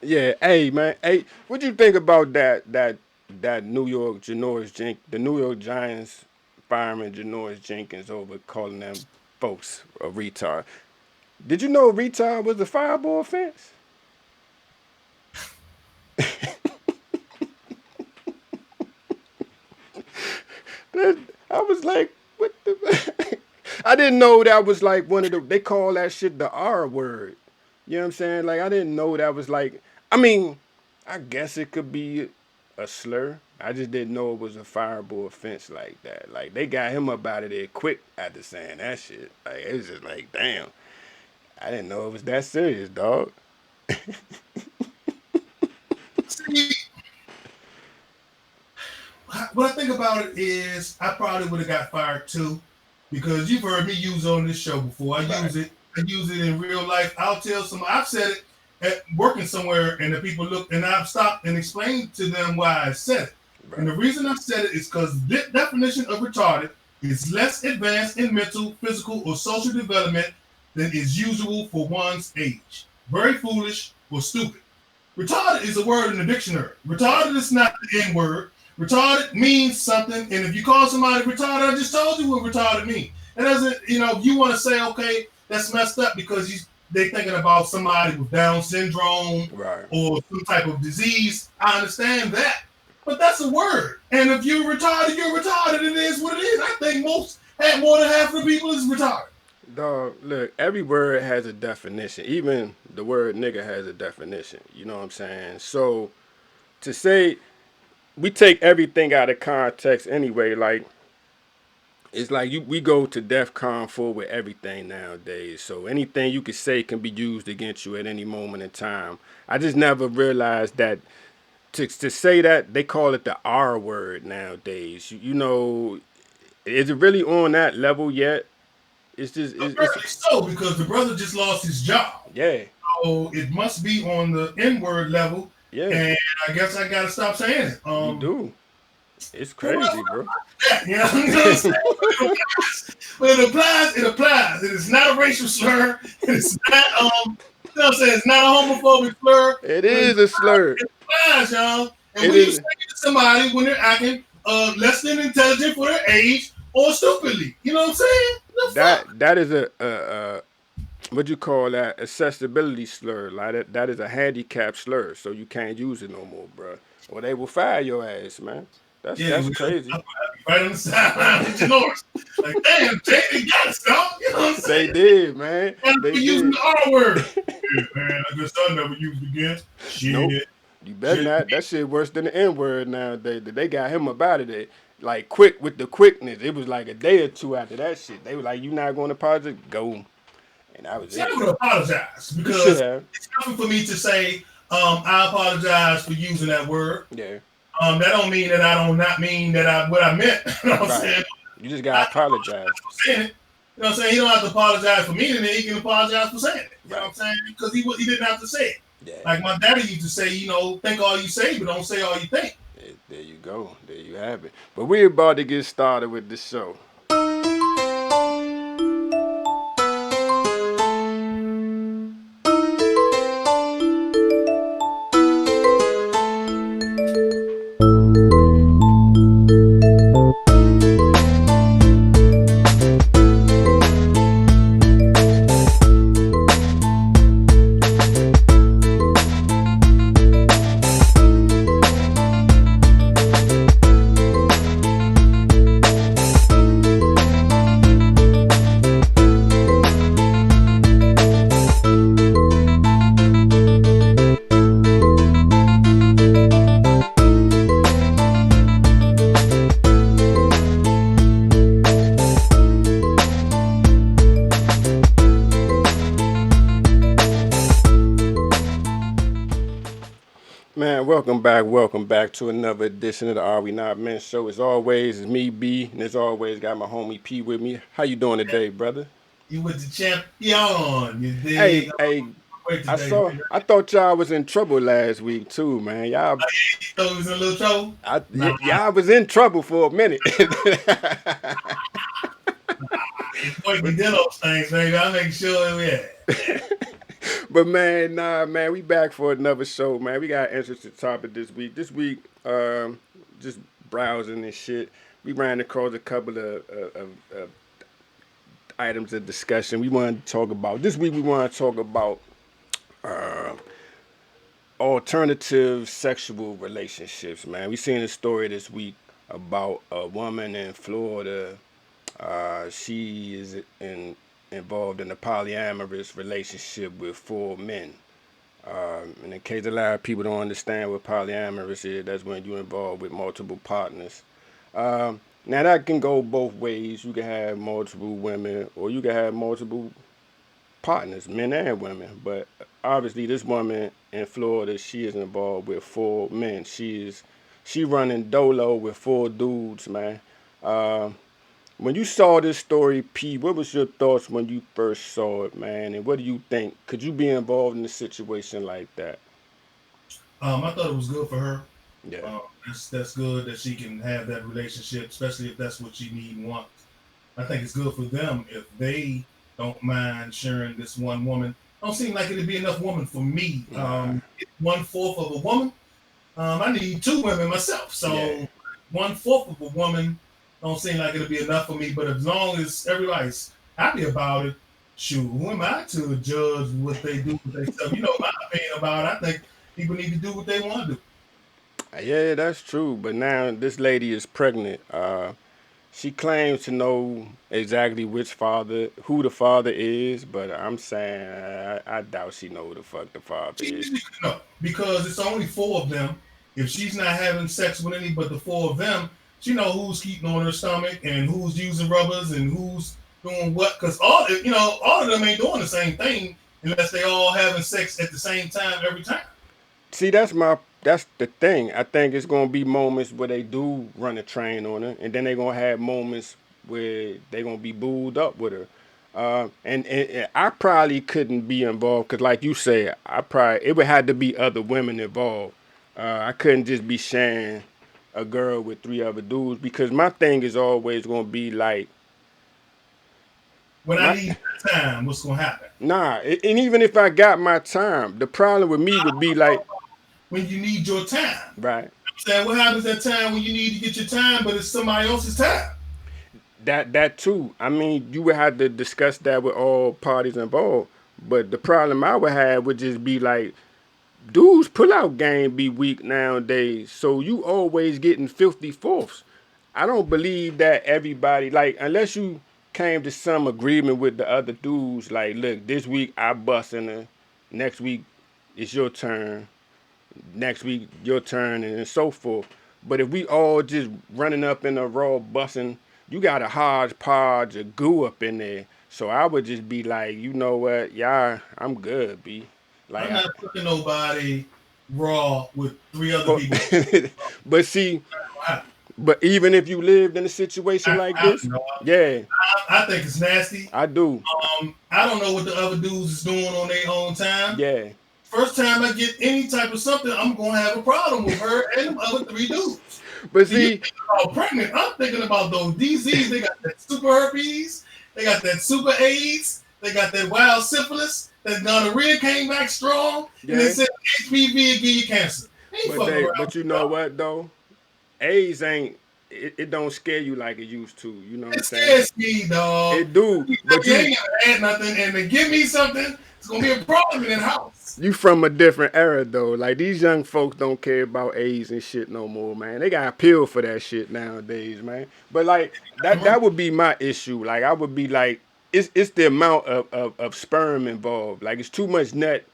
Yeah, hey man, hey, what you think about that New York the New York Giants fireman Janoris Jenkins over calling them folks a retard? Did you know retard was a fireable offense? That, I was like, what the? I didn't know that was like one of the. They call that shit the R word. You know what I'm saying? Like I didn't know that was like. I mean, I guess it could be a slur. I just didn't know it was a fireable offense like that. Like they got him up out of there quick after saying that shit. Like it was just like, damn. I didn't know it was that serious, dog. See, what I think about it is I probably would have got fired too, because you've heard me use it on this show before. I Right, use it. I use it in real life. I'll tell some. I've said it at working somewhere, and the people look, and I've stopped and explained to them why I said it. And right, the reason I said it is because the definition of retarded is less advanced in mental, physical, or social development than is usual for one's age. Very foolish or stupid. Retarded is a word in the dictionary. right. Retarded is not the N word. Retarded means something, and if you call somebody retarded, I just told you what retarded means. It doesn't, if you want to say, okay, that's messed up because they thinking about somebody with Down syndrome Right. or some type of disease. I understand that, but that's a word. And if you're retarded, you're retarded. It is what it is. I think more than half of the people is retarded. Dog, look, every word has a definition. Even the word nigga has a definition. You know what I'm saying? So to say we take everything out of context anyway, like it's like we go to DEF CON 4 with everything nowadays. So anything you could say can be used against you at any moment in time. I just never realized that to say that they call it the R word nowadays. You know, is it really on that level yet? It's just it's Apparently so, because the brother just lost his job. yeah, So it must be on the N word level, yeah. and I guess I got to stop saying it. You do. It's Well, crazy, bro. yeah, you know what I'm saying? When it applies, it applies. It is not a racial slur. It's not, what I'm saying? It's not a homophobic slur. It When is a slur. it applies, y'all. And It when you is say it to somebody when they're acting less than intelligent for their age or stupidly, you know what I'm saying? The fuck? that is a what you call that accessibility slur. Like that is a handicap slur. So you can't use it no more, bro. Or they will fire your ass, man. Yeah, That's we crazy. got right on the sideline with Janoris. Like, damn, Jay, they got us, dog. You know what I'm They saying? did, man. And They we using did. the R word. Yeah, man, I guess I never used it again. Nope. Shit. You better Shit. not. That shit worse than the N word nowadays. They got him up out of there. Like quick with the quickness. It was like a day or two after that shit. They were like, "You not going to apologize? Go." And that was See, I'm it. gonna apologize You should because have. it's nothing for me to say. I apologize for using that word. Yeah. That don't mean that I don't not mean that I what I meant. You know what I'm Right. saying? You just I gotta apologize. apologize for saying it. You know what I'm saying? He don't have to apologize for meaning it. He can apologize for saying it. You know what Right. I'm saying? Because he didn't have to say it. Yeah. Like my daddy used to say, think all you say, but don't say all you think. There you go. There you have it. But we're about to get started with the show. Man, welcome back to another edition of the Are We Not Men show. As always, it's me, B, and as always, got my homie P with me. How you doing today, brother? You with the champion. You Hey, dig? hey, Wait I today, saw. man. I thought y'all was in trouble last week too, man. You thought he was in a little trouble? Nah, Y'all was in trouble for a minute. the boy be did those things, baby. I make sure we had. But man, nah, man, we back for another show, man. We got an interesting topic this week. This week, just browsing and shit. We ran across a couple of items of discussion. We wanted to talk about this week. We want to talk about uh, alternative sexual relationships, man. We seen a story this week about a woman in Florida. She is involved in a polyamorous relationship with four men. And in case a lot of people don't understand what polyamorous is, that's when you're involved with multiple partners. Now that can go both ways. You can have multiple women, or you can have multiple partners, men and women. But obviously, this woman in Florida, she is involved with four men. She running dolo with four dudes, man. Uh, when you saw this story, P, what was your thoughts when you first saw it, man? And what do you think? Could you be involved in a situation like that? I thought it was good for her. Yeah. That's good that she can have that relationship, especially if that's what she need and want. I think it's good for them if they don't mind sharing this one woman. Don't seem like it'd be enough woman for me. Nah. 1/4 of a woman. I need two women myself, Yeah. so 1/4 of a woman don't seem like it'll be enough for me. But as long as everybody's happy about it, shoot, who am I to judge what they do with themselves? You know my opinion about it. I think people need to do what they want to do. Yeah, that's true. But now this lady is pregnant. She claims to know exactly who the father is, but I'm saying I doubt she know who the fuck the father She is. needs to know because it's only four of them. If she's not having sex with any but the four of them, she know who's keeping on her stomach and who's using rubbers and who's doing what. Because all of them ain't doing the same thing unless they all having sex at the same time every time. See, that's the thing. I think it's gonna be moments where they do run a train on her, and then they're gonna have moments where they're gonna be booed up with her. And I probably couldn't be involved because, like you said, I probably it would have to be other women involved. I couldn't just be sharing a girl with three other dudes because my thing is always gonna be like When I my need time, what's gonna happen? nah. And even if I got my time, the problem with me would be like When you need your time. right. I'm saying, what happens at time when you need to get your time, but it's somebody else's time? That too. I mean, you would have to discuss that with all parties involved. But the problem I would have would just be like, dudes pull out game be weak nowadays. So you always getting 50 fourths. I don't believe that everybody like unless you came to some agreement with the other dudes, like, look, this week I bust in her, next week it's your turn, next week your turn, and so forth. But if we all just running up in a raw bussing, you got a hodgepodge of goo up in there. So I would just be like, you know what, yeah, I'm good, B. Like, I'm not putting nobody raw with three other people. but see, but even if you lived in a situation like I, this, you know, yeah, I think it's nasty. I do, I don't know what the other dudes is doing on their own time. yeah. First time I get any type of something, I'm gonna have a problem with her and the other three dudes. But See, you see, thinking about pregnant? I'm thinking about those DZs. They got that super herpes. They got that super AIDS. They got that wild syphilis. That gonorrhea came back strong, and they yeah, said HPV will give you cancer. They ain't fucking around but with you know y'all. what though? AIDS ain't it don't scare you like it used to. You know what I'm It saying? scares me, dog. It do, but You ain't gonna add nothing, and to give me something, it's gonna be a problem in the house. you from a different era though. Like these young folks don't care about AIDS and shit no more, man. They got a pill for that shit nowadays, man. But like that would be my issue. Like I would be like, it's the amount of sperm involved. Like it's too much nut,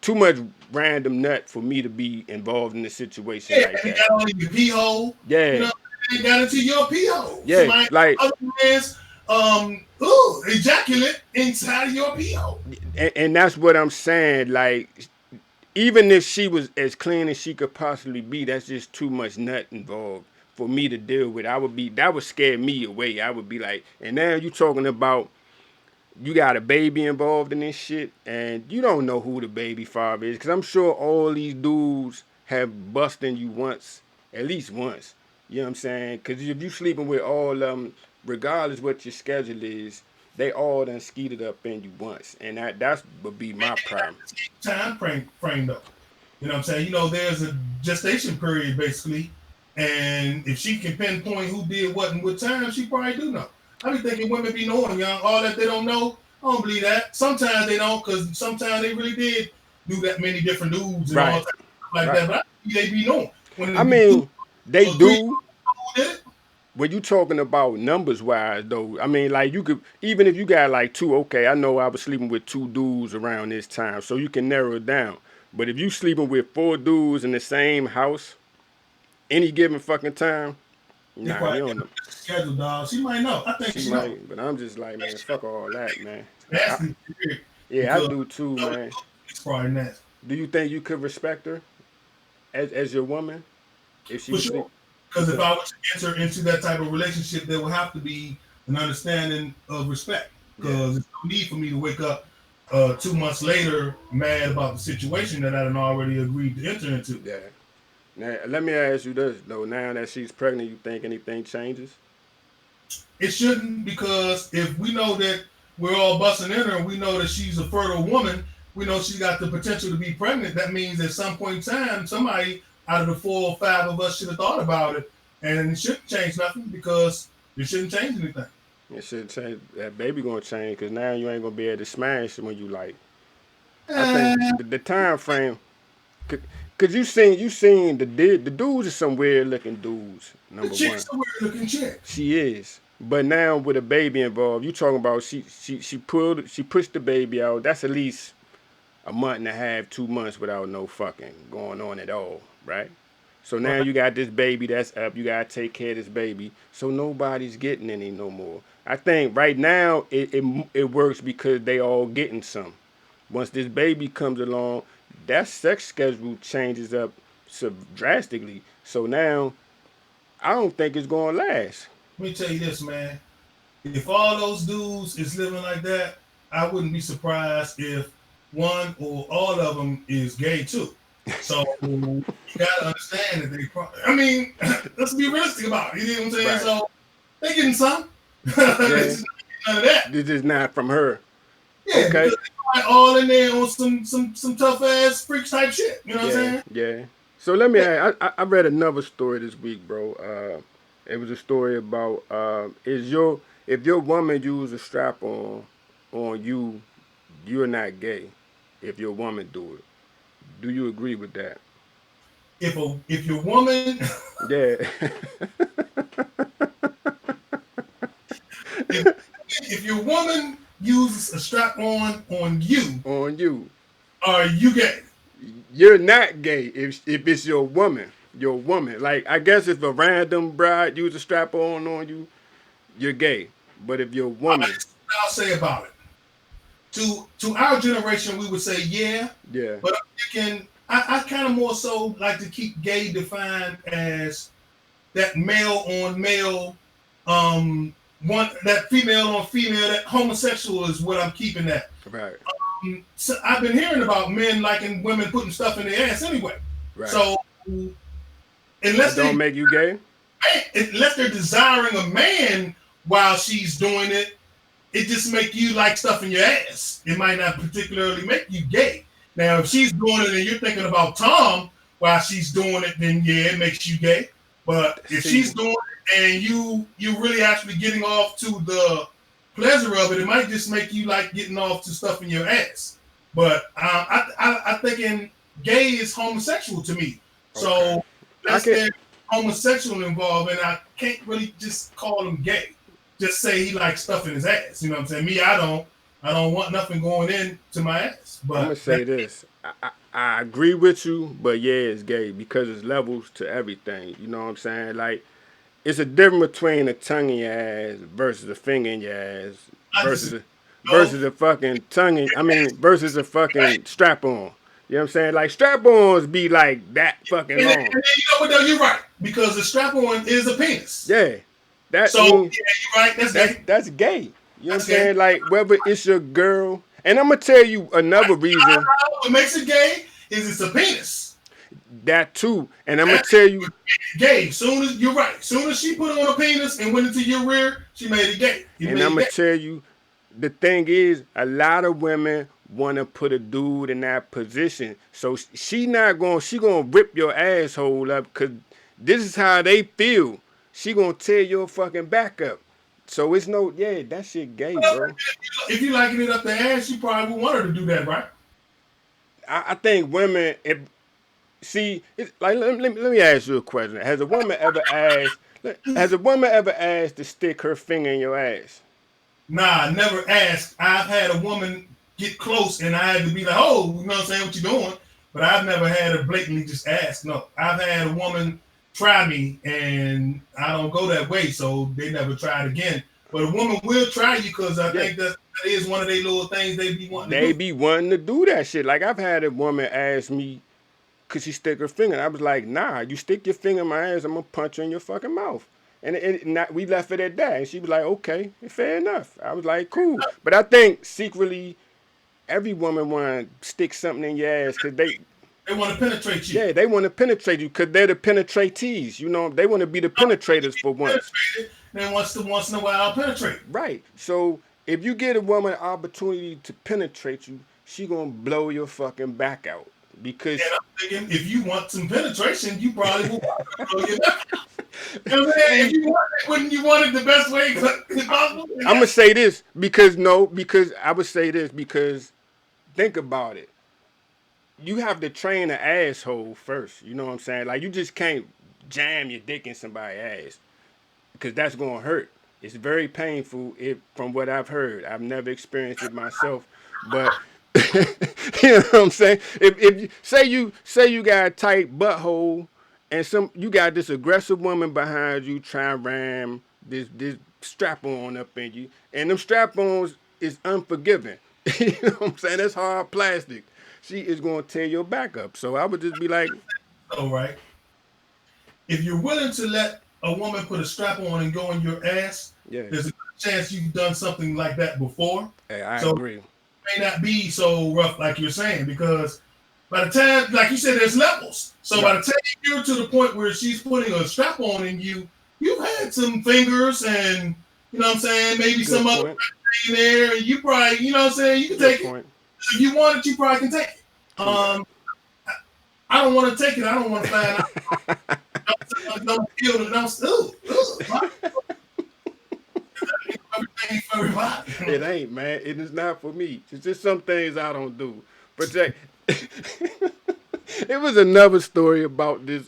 too much random nut for me to be involved in a situation Yeah, like and it that. got on your pee hole. You Yeah, know, it got into your pee hole. yeah. Somebody Like other man's ejaculate inside of your pee hole. and that's what I'm saying. Like even if she was as clean as she could possibly be, that's just too much nut involved for me to deal with. That would scare me away. I would be like, and now you talking about you got a baby involved in this shit, and you don't know who the baby father is, because I'm sure all these dudes have busted you once, at least once. You know what I'm saying? Because if you sleeping with all of them, regardless what your schedule is, they all done skeeted up in you once, and that's would be my problem. Time frame though. You know what I'm saying? You know, there's a gestation period basically, and if she can pinpoint who did what and what time, she probably do know. I be thinking women be knowing, young, all that they don't know. I don't believe that. Sometimes they don't, because sometimes they really did do that many different dudes and all Right, that like right. that. But I think they be knowing when I it be two mean, they or three do. who did it. When you talking about numbers wise though, I mean, like, you could, even if you got like two, okay, I know I was sleeping with two dudes around this time, so you can narrow it down. But if you sleeping with four dudes in the same house any given fucking time, They nah, probably you got don't know. a schedule, dog. She might know. I think She she know. might, but I'm just like, man, fuck all that, man. I, Nasty period, yeah, I because do too, man. it's probably nasty Do you think you could respect her as your woman if she for was sleep? sure. Because if Okay, I was to enter into that type of relationship, there would have to be an understanding of respect. yeah, Because there's no need for me to wake up 2 months later mad about the situation that I had already agreed to enter into. yeah. Now let me ask you this though. Now that she's pregnant, you think anything changes? It shouldn't, because if we know that we're all busting in her and we know that she's a fertile woman, we know she got the potential to be pregnant. That means at some point in time, somebody out of the 4 or 5 of us should have thought about it, and it shouldn't change nothing because it shouldn't change anything. It should change. That baby gonna change because now you ain't gonna be able to smash when you like. I think Eh, the time frame. Cause you seen the dudes are some weird looking dudes. the Number one, chick's a weird looking chick. she is. But now with a baby involved, you talking about she pushed the baby out. That's at least a month and a half, 2 months without no fucking going on at all, right? So now Right. you got this baby that's up. You gotta take care of this baby. So nobody's getting any no more. I think right now it works because they all getting some. Once this baby comes along, that sex schedule changes up so drastically. So now I don't think it's gonna last. Let me tell you this, man. If all those dudes is living like that, I wouldn't be surprised if one or all of them is gay too. So you gotta understand that they. I mean, let's be realistic about it. You know what I'm saying? Right. So they getting some. Yeah. It's none of that. This is not from her. Yeah, Okay. because they all in there on some tough ass freak type shit. You know what I'm Yeah. saying? Yeah. So let me ask, I read another story this week, bro. It was a story about is your if your woman use a strap on you, you're not gay. If your woman do it, do you agree with that? If your woman Yeah. if, if your woman uses a strap on you, On you, are you gay? you're not gay if it's your woman. Your woman. Like, I guess if a random bride use a strap on you, you're gay. But if your All right, woman, this is what I'll say about it. To our generation, we would say yeah, yeah, but I'm thinking I kind of more so like to keep gay defined as that male on male, one that female on female. That homosexual is what I'm keeping that. right, So I've been hearing about men liking women putting stuff in their ass anyway. right. So That unless don't they make you gay. unless they're desiring a man while she's doing it, it just make you like stuff in your ass. It might not particularly make you gay. Now, if she's doing it and you're thinking about Tom while she's doing it, then yeah, it makes you gay. But if See, she's doing it and you really actually getting off to the pleasure of it, it might just make you like getting off to stuff in your ass. But I thinking gay is homosexual to me. okay. So I that's can. their homosexual involved, and I can't really just call him gay. Just say he likes stuff in his ass. You know what I'm saying? Me, I don't want nothing going into my ass. I'm gonna But say this. I agree with you, but yeah, it's gay because it's levels to everything. You know what I'm saying? Like, it's a difference between a tongue in your ass versus a finger in your ass I versus just know, versus a fucking tongue in, I mean, versus a fucking strap on. You know what I'm saying? Like, strap ons be like that fucking and long. you know what? Though you're right, because the strap-on is a penis. Yeah. That So yeah, mean you're right. That's gay. that's gay. You know what I'm That's gay. saying? Like, whether it's your girl, and I'm gonna tell you another reason What makes it gay is it's a penis. that too, and I'm gonna tell you, Gay. Soon as you're right. Soon as she put on a penis and went into your rear, she made it gay. You and made I'm it gonna gay. tell you, the thing is, a lot of women want to put a dude in that position. So she gonna rip your asshole up because this is how they feel. She gonna tear your fucking back up. So it's no, yeah, that shit gay, bro. If you liking it up the ass, you probably would want her to do that, right? I think women, if see, it's like let me ask you a question. Has a woman ever asked to stick her finger in your ass? Nah, I never asked. I've had a woman get close and I had to be like, oh, you know what I'm saying, what you doing? But I've never had her blatantly just ask. No, I've had a woman try me and I don't go that way, so they never tried again. But a woman will try you because I think that is one of their little things they be wanting They to do. be wanting to do that shit. Like I've had a woman ask me, could she stick her finger? And I was like, nah, you stick your finger in my ass, I'm gonna punch you in your fucking mouth. We left it at that. And she was like, okay, fair enough. I was like, cool. But I think secretly, every woman want to stick something in your ass because They want to penetrate you. yeah, they want to penetrate you because they're the penetratees. You know, they want to be the penetrators for once. Then once in a while, I'll penetrate. Right. So if you get a woman an opportunity to penetrate you, she gonna blow your fucking back out because And I'm thinking, if you want some penetration, you probably will want to blow your back out. You know what I'm saying? If you want it, wouldn't you want it the best way possible? I'm gonna say this because I would say this because think about it. You have to train an asshole first. You know what I'm saying? Like you just can't jam your dick in somebody's ass because that's gonna hurt. It's very painful. From what I've heard, I've never experienced it myself, but you know what I'm saying. If say you got a tight butthole and you got this aggressive woman behind you trying to ram this strap on up in you, and them strap ons is unforgiving. You know what I'm saying? That's hard plastic. She is gonna tear your back up. So I would just be like, all right. If you're willing to let a woman put a strap on and go in your ass, yeah, there's a chance you've done something like that before. hey, I So agree. it may not be so rough like you're saying, because by the time, like you said, there's levels. So by the time you're to the point where she's putting a strap on in you, you've had some fingers and, you know what I'm saying, maybe Good some other point. thing there, and you probably, you know what I'm saying, you can Good take it. point. If you want it, you probably can take it. True I don't want to take it. I don't want to find out. Don't feel it. Everything for everybody. It ain't, man. It is not for me. It's just some things I don't do. But Jack, it was another story about this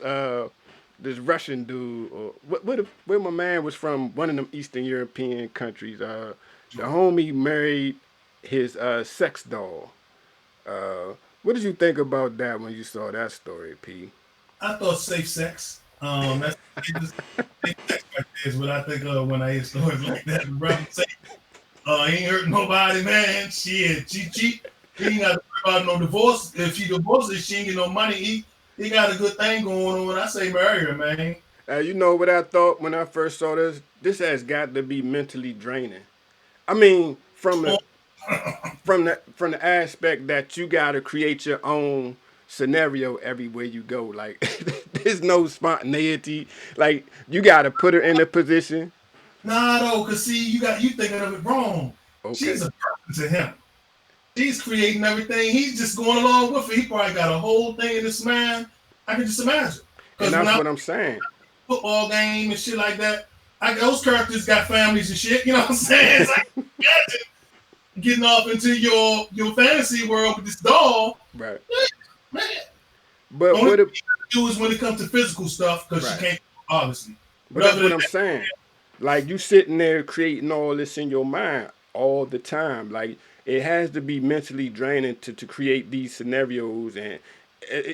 Russian dude, or where my man was from, one of them Eastern European countries. The homie married his sex doll. What did you think about that when you saw that story, P? I thought safe sex. That's safe sex right there is what I think of when I hear stories like that. Brother say, he ain't hurting nobody, man. Shit, he ain't got to worry about no divorce. If she divorces, she ain't get no money. He got a good thing going on. I say marry her, man. You know what I thought when I first saw this? This has got to be mentally draining. I mean, from the aspect that you got to create your own scenario everywhere you go. Like there's no spontaneity. Like you got to put her in a position. Nah, though, cause see, you thinking of it wrong. Okay. She's a person to him. She's creating everything. He's just going along with it. He probably got a whole thing in his mind. I can just imagine. And that's what I'm saying. Football game and shit like that. Those characters got families and shit. You know what I'm saying? It's like imagine getting off into your fantasy world with this doll. Right. Man. But what it do is when it comes to physical stuff, because she can't, obviously. But that's what I'm saying. Like you sitting there creating all this in your mind all the time. Like it has to be mentally draining to create these scenarios, and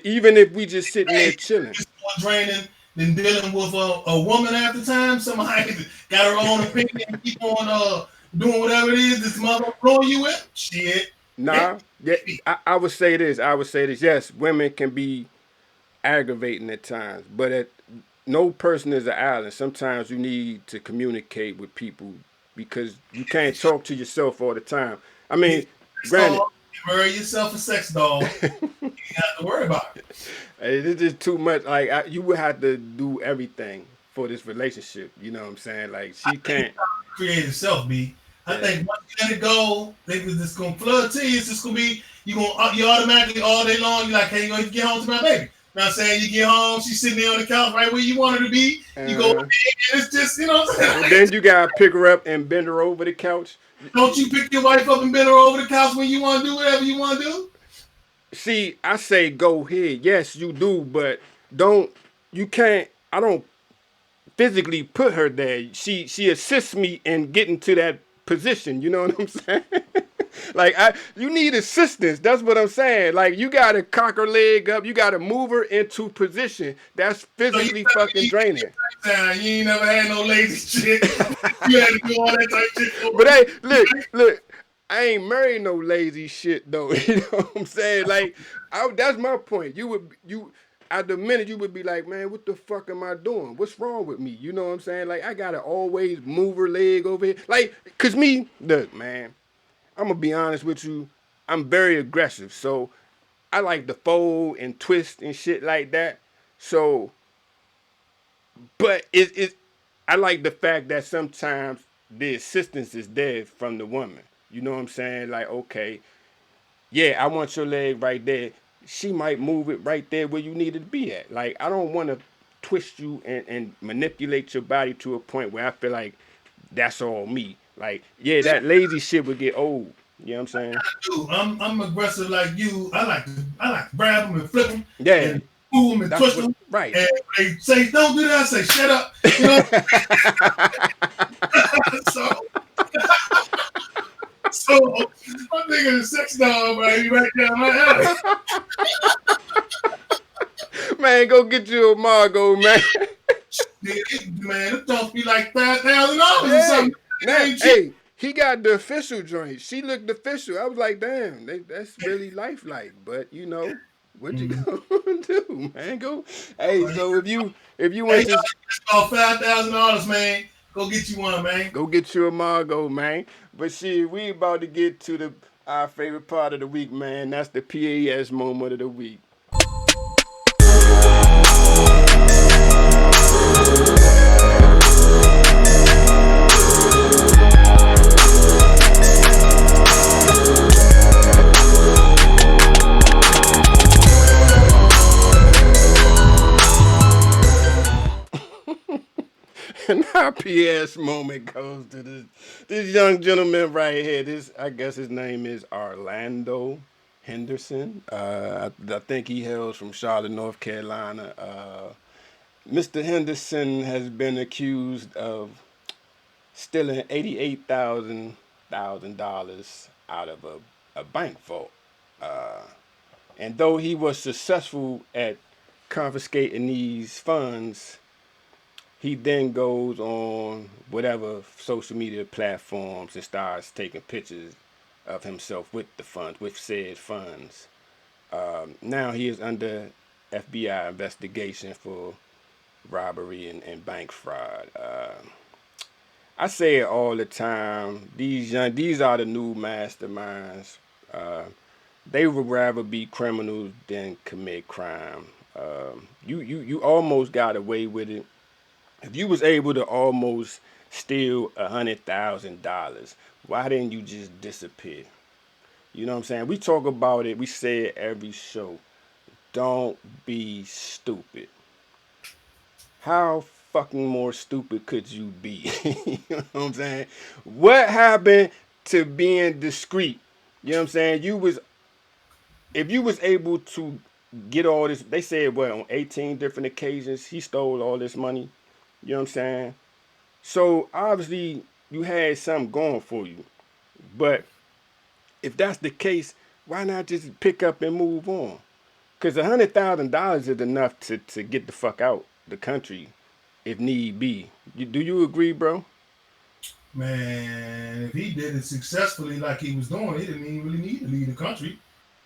even if we just sitting there chilling. It's more draining than dealing with a woman at the time. Somebody got her own opinion and keep on doing whatever it is this mother blowing you with. Shit. Nah, I would say this. Yes, women can be aggravating at times, but no person is an island. Sometimes you need to communicate with people because you can't talk to yourself all the time. I mean, granted, marry yourself a sex doll. You don't have to worry about it. It's just too much. Like you would have to do everything for this relationship. You know what I'm saying? Like she can't create herself, B. I think once you let it go, think it's just gonna flood to you. It's just gonna be you automatically all day long. You like, hey, you gonna get home to my baby. Know what I'm saying? You get home, she's sitting there on the couch right where you want her to be. You go, and it's just, you know what I'm saying? And then you gotta pick her up and bend her over the couch. Don't you pick your wife up and bend her over the couch when you want to do whatever you want to do? See, I say go ahead. Yes, you do, but don't. You can't. I don't physically put her there. She assists me in getting to that position. You know what I'm saying? Like you need assistance. That's what I'm saying. Like you gotta cock her leg up. You gotta move her into position. That's physically fucking draining. You ain't never had no lazy chick. You had to do all that type shit. But hey, look. I ain't married no lazy shit though. You know what I'm saying? Like, that's my point. At the minute you would be like, man, what the fuck am I doing? What's wrong with me? You know what I'm saying? Like, I gotta always move her leg over here. Like, cause me, look, man, I'm gonna be honest with you. I'm very aggressive, so I like to fold and twist and shit like that. So, but I like the fact that sometimes the assistance is there from the woman. You know what I'm saying? Like, okay, yeah, I want your leg right there. She might move it right there where you need it to be at. Like, I don't want to twist you and manipulate your body to a point where I feel like that's all me. Like, yeah, that lazy shit would get old. You know what I'm saying? I'm aggressive like you. I like to grab them and flip them. Yeah. And move them and twist them. Right. And they say, don't do that. I say, shut up. You know? So I'm thinking of sex dog, baby, right down my alley. Man, go get you a Margot, man. Man, it don't be like $5,000 or something. Hey, he got the official joint. She looked official. I was like, damn, that's really lifelike. But you know, what you gonna do, man? Go. Hey, so if you went to about $5,000, man, go get you one, man. Go get you a Margot, man. But shit, we about to get to our favorite part of the week, man. That's the PAS moment of the week. And our PS moment goes to this young gentleman right here. I guess his name is Orlando Henderson. I think he hails from Charlotte, North Carolina. Mr. Henderson has been accused of stealing $88,000 out of a bank vault. And though he was successful at confiscating these funds, he then goes on whatever social media platforms and starts taking pictures of himself with the funds, with said funds. Now he is under FBI investigation for robbery and bank fraud. I say it all the time. These are the new masterminds. They would rather be criminals than commit crime. You almost got away with it. If you was able to almost steal $100,000, why didn't you just disappear? You know what I'm saying? We talk about it. We say it every show. Don't be stupid. How fucking more stupid could you be? You know what I'm saying? What happened to being discreet? You know what I'm saying? If you was able to get all this, they said what, on 18 different occasions he stole all this money. You know what I'm saying? So obviously you had something going for you. But if that's the case, why not just pick up and move on? Because $100,000 is enough to get the fuck out the country if need be. Do you agree, bro? Man, if he did it successfully like he was doing, he didn't even really need to leave the country.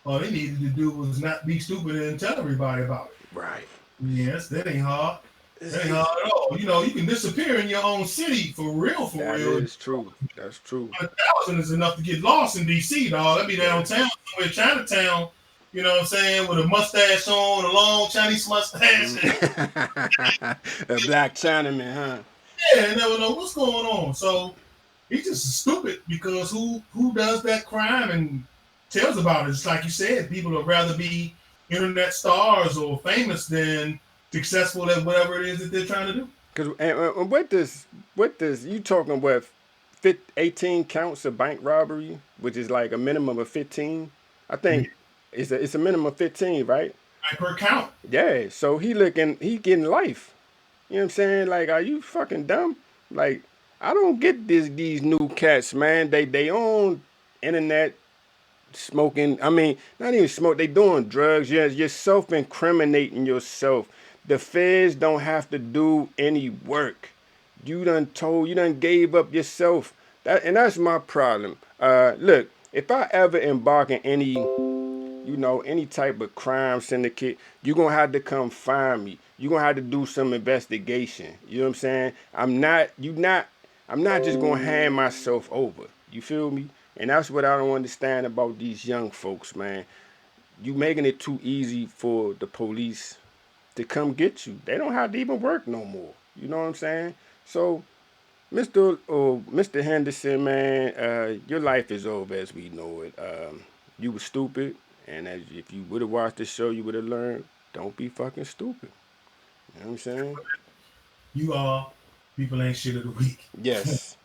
All he needed to do was not be stupid and tell everybody about it. Right. Yes, that ain't hard. That ain't hard at all. You know, you can disappear in your own city for real. That is true. That's true. 1,000 is enough to get lost in D.C., dog. That'd be downtown, somewhere Chinatown. You know what I'm saying? With a mustache on, a long Chinese mustache. A black Chinaman, huh? Yeah, you never know what's going on. So, He's just stupid because who does that crime and tells about it? It's like you said, people would rather be internet stars or famous than successful at whatever it is that they're trying to do. Cause and with this, you talking what, 18 counts of bank robbery, which is like a minimum of 15. I Yeah, think it's a minimum of 15, right? like per count. Yeah. So he getting life. You know what I'm saying? Like, are you fucking dumb? Like, I don't get these new cats, man. They own internet smoking. I mean, not even smoke. They doing drugs. You're self incriminating yourself. The feds don't have to do any work. You done gave up yourself. That's my problem. Look, if I ever embark in any type of crime syndicate, you're gonna have to come find me. You're gonna have to do some investigation. You know what I'm saying? I'm not just gonna hand myself over. You feel me? And that's what I don't understand about these young folks, man. You making it too easy for the police to come get you. They don't have to even work no more. You know what I'm saying? So, Mr. Henderson, man, your life is over as we know it. You were stupid, and if you would have watched the show, you would have learned. Don't be fucking stupid. You know what I'm saying? You are people ain't shit of the week. Yes.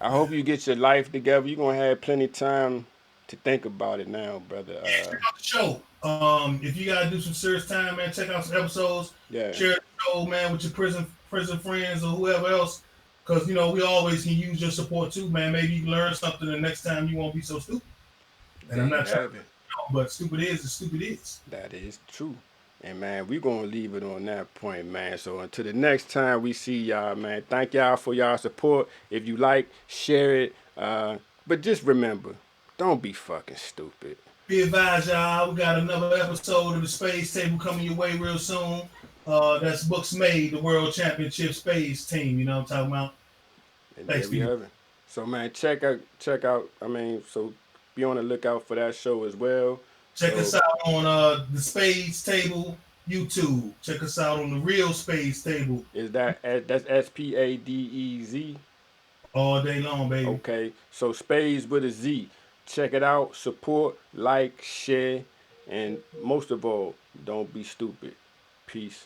I hope you get your life together. You're gonna have plenty of time to think about it now, brother. Check out the show. If you gotta do some serious time, man, check out some episodes. Yeah. Share the show, man, with your prison friends or whoever else. Cause we always can use your support too, man. Maybe you can learn something the next time you won't be so stupid. And There I'm you not trying have to, it. but stupid is stupid is. That is true. And man, we gonna leave it on that point, man. So until the next time we see y'all, man. Thank y'all for y'all support. If you like, share it. But just remember, don't be fucking stupid. Be advised, y'all. We got another episode of the Space Table coming your way real soon. That's Books Made, the World Championship Space Team. You know what I'm talking about? And Thanks there for we you. have it. So man, check out. I mean, so be on the lookout for that show as well. Check us So out on the Spades Table YouTube. Check us out on the Real Spades Table that's SPADEZ. all day long, baby. Okay. So Spades with a Z. Check it out. Support, like, share, and most of all, don't be stupid. Peace.